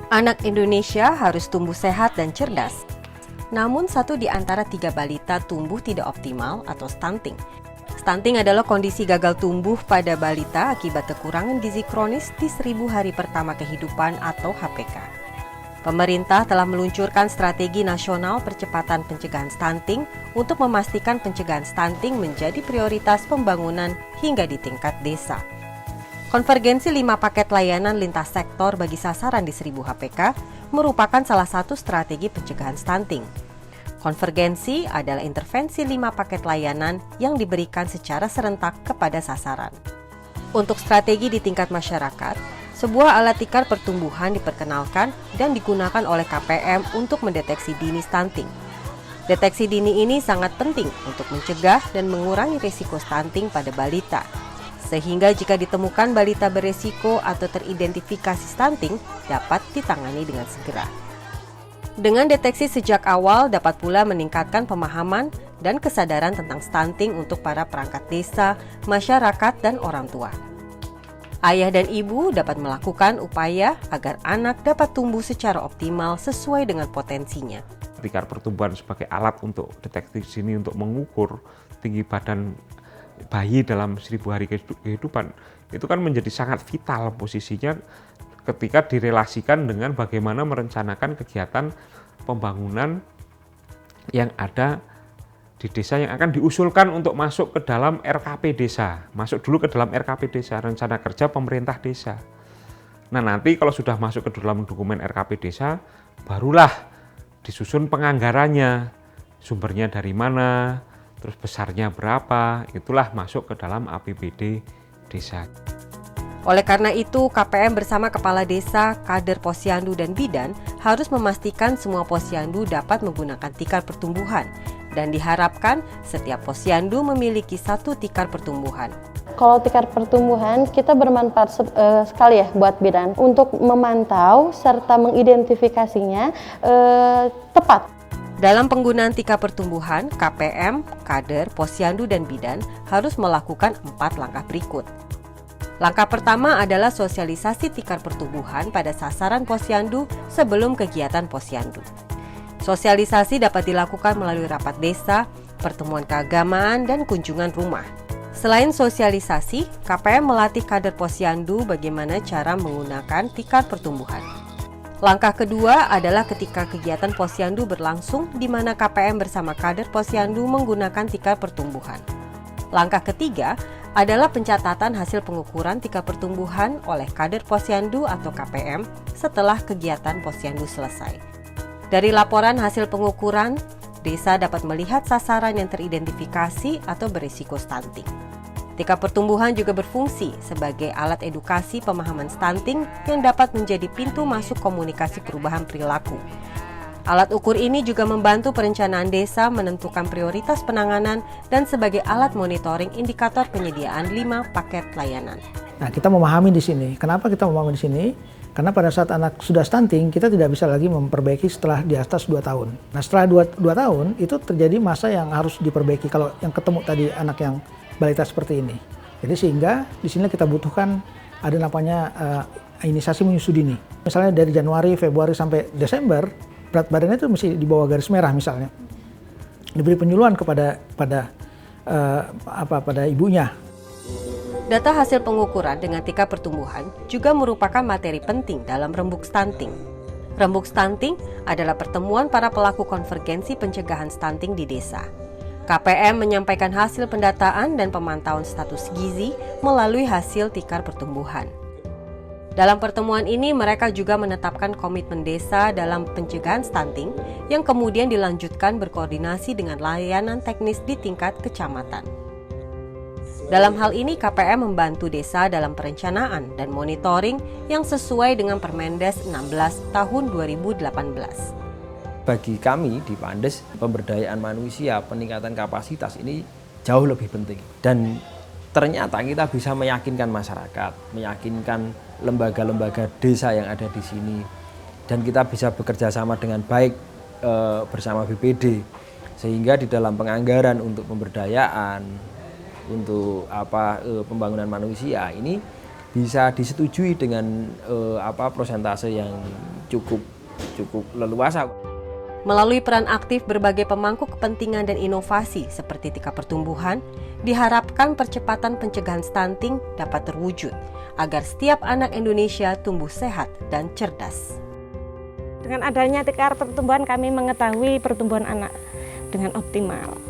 Anak Indonesia harus tumbuh sehat dan cerdas. Namun 1 di antara 3 balita tumbuh tidak optimal atau stunting. Stunting adalah kondisi gagal tumbuh pada balita akibat kekurangan gizi kronis di 1000 hari pertama kehidupan atau HPK. Pemerintah telah meluncurkan strategi nasional percepatan pencegahan stunting untuk memastikan pencegahan stunting menjadi prioritas pembangunan hingga di tingkat desa. Konvergensi 5 paket layanan lintas sektor bagi sasaran di 1000 HPK merupakan salah satu strategi pencegahan stunting. Konvergensi adalah intervensi 5 paket layanan yang diberikan secara serentak kepada sasaran. Untuk strategi di tingkat masyarakat, sebuah alat tikar pertumbuhan diperkenalkan dan digunakan oleh KPM untuk mendeteksi dini stunting. Deteksi dini ini sangat penting untuk mencegah dan mengurangi risiko stunting pada balita. Sehingga jika ditemukan balita beresiko atau teridentifikasi stunting, dapat ditangani dengan segera. Dengan deteksi sejak awal dapat pula meningkatkan pemahaman dan kesadaran tentang stunting untuk para perangkat desa, masyarakat, dan orang tua. Ayah dan ibu dapat melakukan upaya agar anak dapat tumbuh secara optimal sesuai dengan potensinya. Tikar pertumbuhan sebagai alat untuk deteksi dini untuk mengukur tinggi badan bayi dalam 1000 hari kehidupan itu kan menjadi sangat vital posisinya ketika direlasikan dengan bagaimana merencanakan kegiatan pembangunan yang ada di desa yang akan diusulkan untuk masuk ke dalam RKP desa. Masuk dulu ke dalam RKP desa, rencana kerja pemerintah desa. Nah, nanti kalau sudah masuk ke dalam dokumen RKP desa, barulah disusun penganggarannya, sumbernya dari mana, terus besarnya berapa, itulah masuk ke dalam APBD desa. Oleh karena itu, KPM bersama Kepala Desa, Kader Posyandu dan Bidan harus memastikan semua posyandu dapat menggunakan tikar pertumbuhan dan diharapkan setiap posyandu memiliki 1 tikar pertumbuhan. Kalau tikar pertumbuhan kita bermanfaat sekali ya buat bidan untuk memantau serta mengidentifikasinya tepat. Dalam penggunaan tikar pertumbuhan, KPM, Kader, Posyandu, dan Bidan harus melakukan 4 langkah berikut. Langkah pertama adalah sosialisasi tikar pertumbuhan pada sasaran posyandu sebelum kegiatan posyandu. Sosialisasi dapat dilakukan melalui rapat desa, pertemuan keagamaan, dan kunjungan rumah. Selain sosialisasi, KPM melatih kader posyandu bagaimana cara menggunakan tikar pertumbuhan. Langkah kedua adalah ketika kegiatan posyandu berlangsung di mana KPM bersama kader posyandu menggunakan tikar pertumbuhan. Langkah ketiga adalah pencatatan hasil pengukuran tikar pertumbuhan oleh kader posyandu atau KPM setelah kegiatan posyandu selesai. Dari laporan hasil pengukuran, desa dapat melihat sasaran yang teridentifikasi atau berisiko stunting. Tikar pertumbuhan juga berfungsi sebagai alat edukasi pemahaman stunting yang dapat menjadi pintu masuk komunikasi perubahan perilaku. Alat ukur ini juga membantu perencanaan desa menentukan prioritas penanganan dan sebagai alat monitoring indikator penyediaan 5 paket layanan. Nah, kita memahami di sini. Kenapa kita memahami di sini? Karena pada saat anak sudah stunting, kita tidak bisa lagi memperbaiki setelah di atas 2 tahun. Nah, setelah 2 tahun, itu terjadi masa yang harus diperbaiki. Kalau yang ketemu tadi anak yang balita seperti ini. Jadi sehingga di sini kita butuhkan ada namanya inisiasi menyusu dini. Misalnya dari Januari, Februari sampai Desember, berat badannya itu mesti di bawah garis merah misalnya. Diberi penyuluhan pada ibunya. Data hasil pengukuran dengan tikar pertumbuhan juga merupakan materi penting dalam rembuk stunting. Rembuk stunting adalah pertemuan para pelaku konvergensi pencegahan stunting di desa. KPM menyampaikan hasil pendataan dan pemantauan status gizi melalui hasil tikar pertumbuhan. Dalam pertemuan ini, mereka juga menetapkan komitmen desa dalam pencegahan stunting yang kemudian dilanjutkan berkoordinasi dengan layanan teknis di tingkat kecamatan. Dalam hal ini, KPM membantu desa dalam perencanaan dan monitoring yang sesuai dengan Permendes 16 tahun 2018. Bagi kami di Pandes, pemberdayaan manusia, peningkatan kapasitas ini jauh lebih penting. Dan ternyata kita bisa meyakinkan masyarakat, meyakinkan lembaga-lembaga desa yang ada di sini. Dan kita bisa bekerja sama dengan baik bersama BPD. Sehingga di dalam penganggaran untuk pemberdayaan, untuk pembangunan manusia ini bisa disetujui dengan persentase yang cukup leluasa. Melalui peran aktif berbagai pemangku kepentingan dan inovasi seperti Tika Pertumbuhan, diharapkan percepatan pencegahan stunting dapat terwujud agar setiap anak Indonesia tumbuh sehat dan cerdas. Dengan adanya Tika Pertumbuhan kami mengetahui pertumbuhan anak dengan optimal.